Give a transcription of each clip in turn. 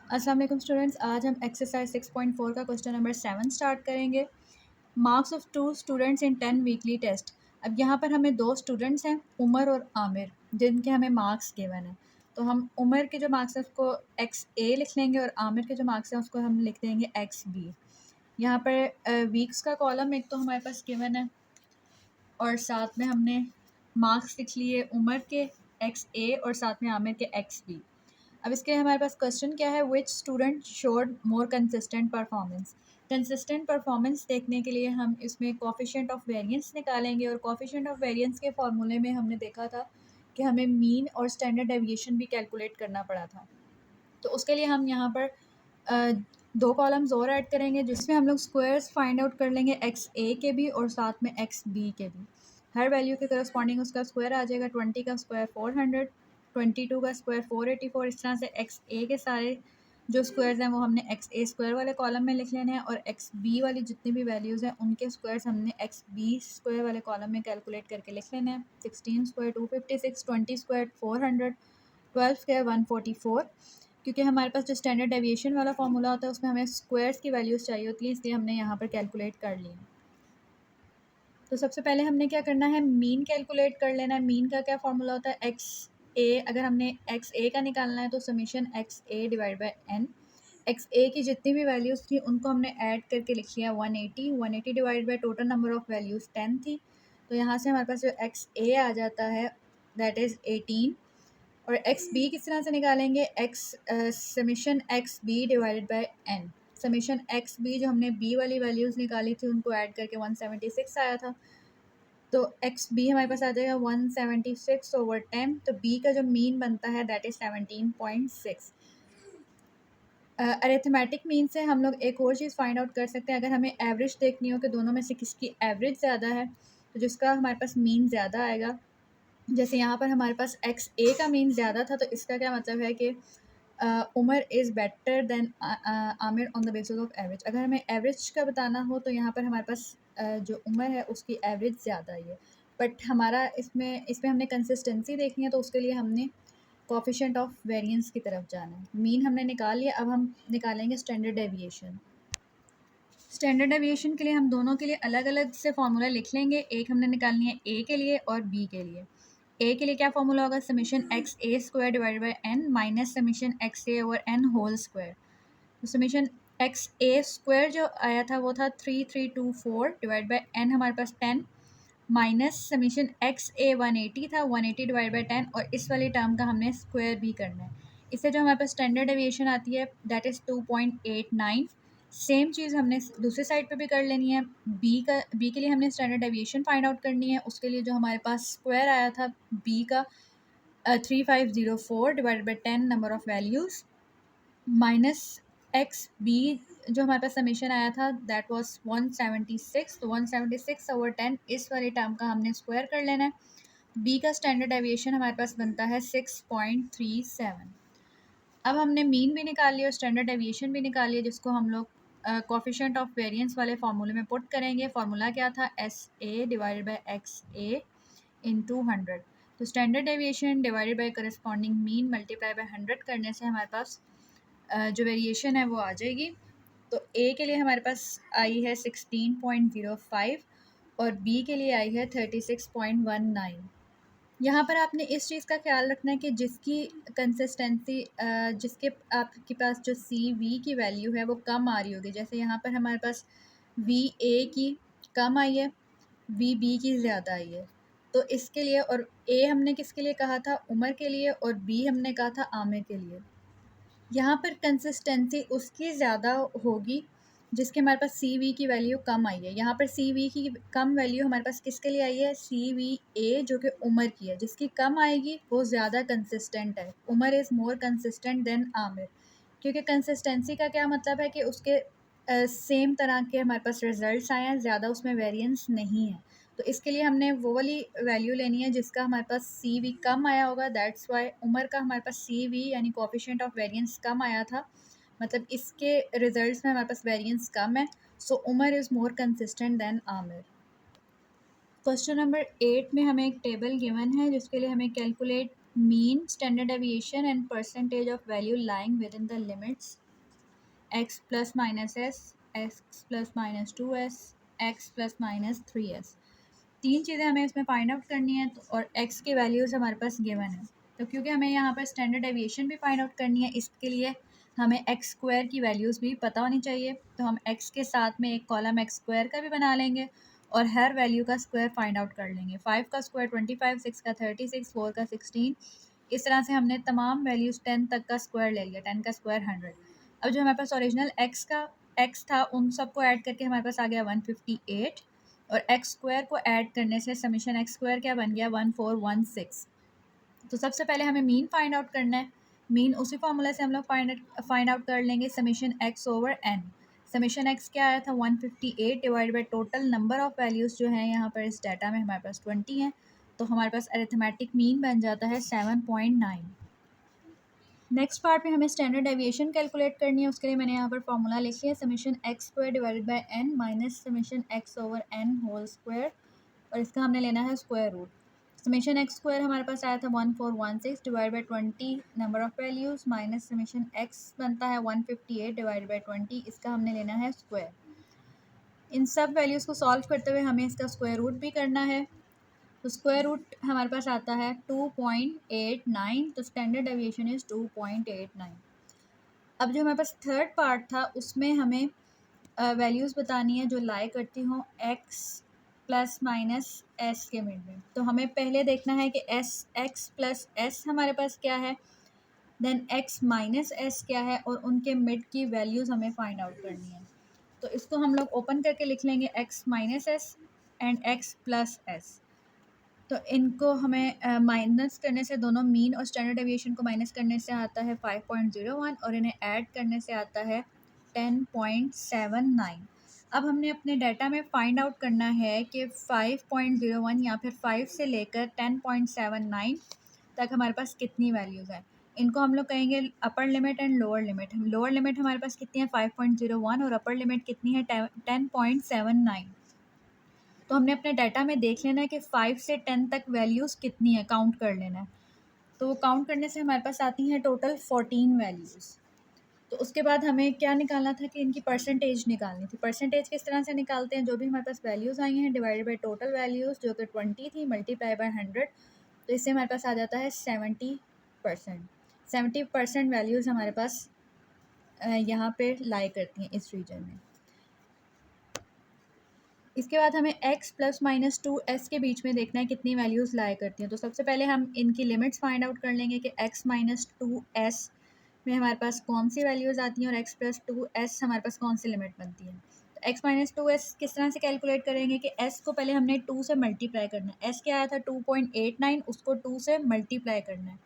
अस्सलाम वालेकुम स्टूडेंट्स, आज हम एक्सरसाइज 6.4 का क्वेश्चन नंबर 7 स्टार्ट करेंगे। Marks of 2 students in 10 weekly test. अब यहाँ पर हमें 2 स्टूडेंट्स हैं, उमर और आमिर, जिनके हमें मार्क्स गिवन हैं। तो हम उमर के जो मार्क्स हैं उसको XA लिख लेंगे और आमिर के जो मार्क्स हैं उसको हम लिख देंगे XB। यहाँ पर वीक्स का कॉलम एक तो हमारे पास गिवन है और साथ में हमने मार्क्स लिख लिए उमर के XA और साथ में आमिर के XB। अब इसके लिए हमारे पास क्वेश्चन क्या है, which student showed more consistent performance. Consistent performance देखने के लिए हम इसमें कोफिशिएंट ऑफ वेरिएंस निकालेंगे और कोफिशिएंट ऑफ वेरिएंस के फार्मूले में हमने देखा था कि हमें मीन और स्टैंडर्ड डेविएशन भी कैलकुलेट करना पड़ा था। तो उसके लिए हम यहाँ पर अ, 2 कॉलम्स और ऐड करेंगे जिसमें हम लोग स्क्वायर्स फाइंड आउट कर लेंगे XA के भी और साथ में XB के भी। हर वैल्यू के करस्पॉन्डिंग उसका स्क्वायर आ जाएगा। 20 का स्क्वायर 400, 22 का स्क्वायर 484। इस तरह से XA के सारे जो स्क्वायर्स हैं वो हमने XA स्क्वायर वाले कॉलम में लिख लेने हैं और XB वाली जितनी भी वैल्यूज़ हैं उनके स्क्वायर्स हमने XB स्क्वायर वाले कॉलम में कैलकुलेट करके लिख लेने हैं। 16 स्क्वायर 256, 20 स्क्वायर 400, 12 स्क्वायर 144। क्योंकि हमारे पास जो स्टैंडर्ड डेविएशन वाला फार्मूला होता है उसमें हमें स्क्वायर्स की वैल्यूज़ चाहिए होती है, इसलिए हमने यहाँ पर कैलकुलेट कर लिया। तो सबसे पहले हमने क्या करना है, मीन कैलकुलेट कर लेना है। मीन का क्या फार्मूला होता है, एक्स ए। अगर हमने एक्स ए का निकालना है तो summation x a divide by n. X a की जितनी भी वैल्यूज़ थी उनको हमने ऐड करके लिख लिया 180। 180 divide by total number of values 10 थी, तो यहाँ से हमारे पास जो एक्स ए आ जाता है दैट इज़ 18। और एक्स बी किस तरह से निकालेंगे, X summation X B divided by N. Summation X B जो हमने बी वाली वैल्यूज़ निकाली थी उनको ऐड करके 176 आया था, तो एक्स बी हमारे पास आ जाएगा 176/10। तो बी का जो मीन बनता है दैट इज़ 17.6। अरिथमेटिक मीन से हम लोग एक और चीज़ फाइंड आउट कर सकते हैं। अगर हमें एवरेज देखनी हो कि दोनों में से किसकी एवरेज ज़्यादा है तो जिसका हमारे पास मीन ज़्यादा आएगा, जैसे यहाँ पर हमारे पास एक्स ए का मीन ज़्यादा था, तो इसका क्या मतलब है कि Umar is better than Aamir on the basis of average. अगर हमें एवरेज का बताना हो तो यहाँ पर हमारे पास जो उमर है उसकी एवरेज ज़्यादा ही है। बट हमारा इसमें हमने कंसिस्टेंसी देखनी है तो उसके लिए हमने कोफिशिएंट ऑफ वेरिएंस की तरफ जाना है। मीन हमने निकाल लिया, अब हम निकालेंगे स्टैंडर्ड डेविएशन। स्टैंडर्ड डेविएशन के लिए हम दोनों के लिए अलग अलग से फार्मूला लिख लेंगे। एक हमने निकालनी है ए के लिए और बी के लिए। ए के लिए क्या फार्मूला होगा, summation x A square divided by N minus summation x A over N whole square. तो समीशन एक्स ए स्क्वायर जो आया था वो था 3324 डिवाइड बाई एन हमारे पास 10 माइनस समीशन एक्स ए 180 था, 180 डिवाइड बाई 10 और इस वाली टर्म का हमने स्क्वायर भी करना है। इससे जो हमारे पास स्टैंडर्ड डेविएशन आती है दैट इज़ 2.89। सेम चीज़ हमने दूसरी साइड पे भी कर लेनी है। बी के लिए हमने स्टैंडर्ड डेविएशन फाइंड आउट करनी है। उसके लिए जो हमारे पास स्क्वायर आया था बी का 3504 divided by 10 number of values minus X B जो हमारे पास समीशन आया था दैट वाज 176। तो 176/10 इस वाली टर्म का हमने स्क्वायर कर लेना है। बी का स्टैंडर्ड डेविएशन हमारे पास बनता है 6.37। अब हमने मीन भी निकाल लिया और स्टैंडर्ड डेविएशन भी निकाल लिया, जिसको हम लोग कोफिशिएंट ऑफ वेरिएंस वाले फार्मूले में पुट करेंगे। फार्मूला क्या था, s a divided by x a in 200। तो standard deviation divided by corresponding mean multiply by 100 करने से हमारे पास जो वेरिएशन है वो आ जाएगी। तो ए के लिए हमारे पास आई है 16.05 और बी के लिए आई है 36.19। यहाँ पर आपने इस चीज़ का ख्याल रखना है कि जिसकी कंसिस्टेंसी जिसके आपके पास जो सी वी की वैल्यू है वो कम आ रही होगी। जैसे यहाँ पर हमारे पास वी ए की कम आई है, वी बी की ज़्यादा आई है। तो इसके लिए, और ए हमने किसके लिए कहा था, उमर के लिए, और बी हमने कहा था आमिर के लिए। यहाँ पर कंसिस्टेंसी उसकी ज़्यादा होगी जिसके हमारे पास सी वी की वैल्यू कम आई है। यहाँ पर सी वी की कम वैल्यू हमारे पास किसके लिए आई है, सी वी ए जो कि उमर की है। जिसकी कम आएगी वो ज़्यादा कंसिस्टेंट है। Umar is more consistent than Aamir. क्योंकि कंसिस्टेंसी का क्या मतलब है कि उसके सेम तरह के हमारे पास रिजल्ट्स आए हैं, ज़्यादा उसमें वेरिएंस नहीं है। तो इसके लिए हमने वो वाली वैल्यू लेनी है जिसका हमारे पास सी वी कम आया होगा। दैट्स वाई उमर का हमारे पास सी वी यानी कोफिशिएंट ऑफ वेरिएंस कम आया था, मतलब इसके रिजल्ट्स में हमारे पास वेरिएंस कम है। So Umar is more consistent than Aamir. Question number 8 में हमें एक टेबल गिवन है जिसके लिए हमें calculate mean, standard deviation and percentage of value lying within the limits x plus minus s, x plus minus 2s, x plus minus 3s। तीन चीज़ें हमें इसमें फाइंड आउट करनी है और x की वैल्यूज़ हमारे पास गिवन है। तो क्योंकि हमें यहाँ पर स्टैंडर्ड डेविएशन भी फाइंड आउट करनी है, इसके लिए हमें एक्स स्क्वायर की वैल्यूज़ भी पता होनी चाहिए। तो हम x के साथ में एक कॉलम एक्स स्क्वायर का भी बना लेंगे और हर वैल्यू का स्क्वायर फाइंड आउट कर लेंगे। 5 का स्क्वायर 25, 6 का 36, 4 का 16। इस तरह से हमने तमाम वैल्यूज़ 10 तक का स्क्वायर ले लिया, 10 का स्क्वायर 100। अब जो हमारे पास ओरिजिनल x था उन सबको ऐड करके हमारे पास आ गया 158 और एक्स स्क्वायर को ऐड करने से समीशन एक्स स्क्वायर क्या बन गया 1416। तो सबसे पहले हमें मीन फाइंड आउट करना है। मीन उसी फॉर्मूला से हम लोग फाइंड आउट कर लेंगे, summation X over N. Summation X क्या आया था 158 divide by total number of values जो हैं यहाँ पर इस डाटा में हमारे पास 20 हैं। तो हमारे पास अरिथमेटिक मीन बन जाता है 7.9। नेक्स्ट पार्ट में हमें स्टैंडर्ड डेविएशन कैलकुलेट करनी है। उसके लिए मैंने यहाँ पर फॉर्मूला लिख लिया, summation X square divided by N minus summation X over N whole square, और इसका हमने लेना है square root. Summation X square हमारे पास आया था 1416 divide by 20 number of values minus summation X बनता है 158 डिवाइड बाई 20, इसका हमने लेना है स्क्वायर। इन सब वैल्यूज़ को सॉल्व करते हुए हमें इसका स्क्वायर रूट भी करना है। तो स्क्वायर रूट हमारे पास आता है 2.89। तो स्टैंडर्ड डेविएशन इज़ 2.89। अब जो हमारे पास थर्ड पार्ट था उसमें हमें वैल्यूज़ बतानी है जो लाई करती हों एक्स प्लस माइनस एस के मिड में। तो हमें पहले देखना है कि एक्स प्लस एस हमारे पास क्या है, देन एक्स माइनस एस क्या है, और उनके मिड की वैल्यूज़ हमें फाइंड आउट करनी है। तो इसको हम लोग ओपन करके लिख लेंगे x minus S and x plus S. तो इनको हमें माइनस करने से, दोनों मीन और स्टैंडर्ड डेविएशन को माइनस करने से आता है 5.01 और इन्हें ऐड करने से आता है 10.79। अब हमने अपने डाटा में फाइंड आउट करना है कि 5.01 या फिर 5 से लेकर 10.79 तक हमारे पास कितनी वैल्यूज़ हैं। इनको हम लोग कहेंगे upper limit and lower limit. Lower limit हमारे पास कितनी है 5.01 और अपर लिमिट कितनी है 10.79। तो हमने अपने डाटा में देख लेना है कि 5 से 10 तक वैल्यूज़ कितनी है, काउंट कर लेना है। तो वो काउंट करने से हमारे पास आती हैं टोटल 14 वैल्यूज़। तो उसके बाद हमें क्या निकालना था कि इनकी परसेंटेज निकालनी थी। परसेंटेज किस तरह से निकालते हैं, जो भी हमारे पास वैल्यूज़ आई हैं डिवाइडेड बाई टोटल वैल्यूज़ जो कि 20 थी मल्टीप्लाई बाय 100। तो इससे हमारे पास आ जाता है 70%। 70% वैल्यूज़ हमारे पास यहाँ पे लाई करती हैं इस रीजन में। इसके बाद हमें x प्लस माइनस 2s के बीच में देखना है कितनी वैल्यूज़ लाई करती हैं। तो सबसे पहले हम इनकी लिमिट्स फाइंड आउट कर लेंगे कि x माइनस 2s में हमारे पास कौन सी वैल्यूज़ आती हैं और x प्लस 2s हमारे पास कौन सी लिमिट बनती है। तो x माइनस 2s किस तरह से कैलकुलेट करेंगे कि s को पहले हमने 2 से मल्टीप्लाई करना है। s क्या आया था 2.89, उसको 2 से मल्टीप्लाई करना है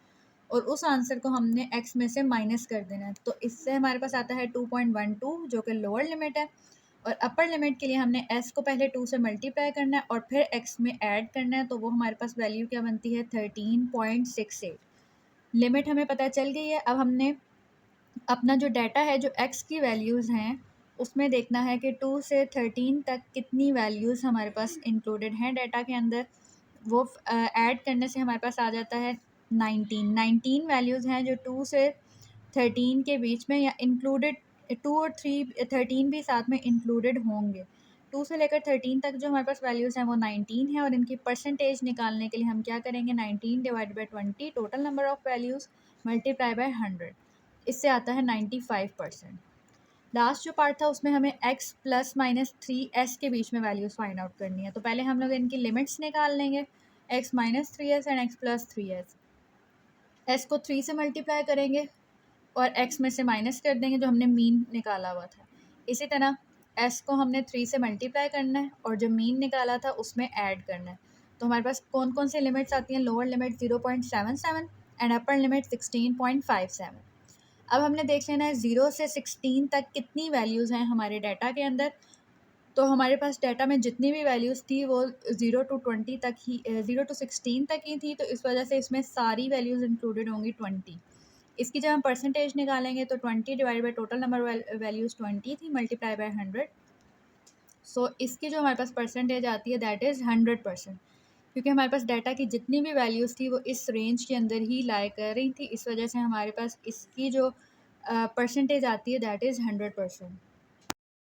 और उस आंसर को हमने x में से माइनस कर देना है। तो इससे हमारे पास आता है 2.12 जो कि लोअर लिमिट है, और अपर लिमिट के लिए हमने s को पहले 2 से मल्टीप्लाई करना है और फिर x में ऐड करना है। तो वो हमारे पास वैल्यू क्या बनती है 13.68। लिमिट हमें पता चल गई है। अब हमने अपना जो डाटा है, जो x की वैल्यूज़ हैं, उसमें देखना है कि 2 से 13 तक कितनी वैल्यूज़ हमारे पास इंक्लूडेड हैं डाटा के अंदर। वो ऐड करने से हमारे पास आ जाता है 19 वैल्यूज़ हैं जो 2 से 13 के बीच में, या इंक्लूडेड 2 और 13 भी साथ में इंक्लूडेड होंगे। 2 से लेकर 13 तक जो हमारे पास वैल्यूज़ हैं वो 19 है, और इनकी परसेंटेज निकालने के लिए हम क्या करेंगे 19 divide by 20 total number of values multiply by 100, इससे आता है 95%। लास्ट जो पार्ट था उसमें हमें x प्लस माइनस 3s के बीच में वैल्यूज़ फाइंड आउट करनी है। तो पहले हम लोग इनकी लिमिट्स निकाल लेंगे, x minus 3s and x plus 3s। s को 3 से मल्टीप्लाई करेंगे और x में से माइनस कर देंगे जो हमने मीन निकाला हुआ था। इसी तरह s को हमने 3 से मल्टीप्लाई करना है और जो मीन निकाला था उसमें ऐड करना है। तो हमारे पास कौन कौन से लिमिट्स आती हैं, lower limit 0.77 and upper limit 16.57। अब हमने देख लेना है 0 से 16 तक कितनी वैल्यूज़ हैं हमारे डाटा के अंदर। तो हमारे पास डाटा में जितनी भी वैल्यूज़ थी वो 0 to 20 तक ही 0 to 16 तक ही थी, तो इस वजह से इसमें सारी वैल्यूज़ इंक्लूडेड होंगी 20। इसकी जब हम परसेंटेज निकालेंगे तो 20 divide by total number values 20 थी मल्टीप्लाई बाय 100। सो इसकी जो हमारे पास परसेंटेज आती है दैट इज़ 100%। क्योंकि हमारे पास डाटा की जितनी भी वैल्यूज़ थी वो इस रेंज के अंदर ही लाई कर रही थी, इस वजह से हमारे पास इसकी जो परसेंटेज आती है दैट इज़ 100%।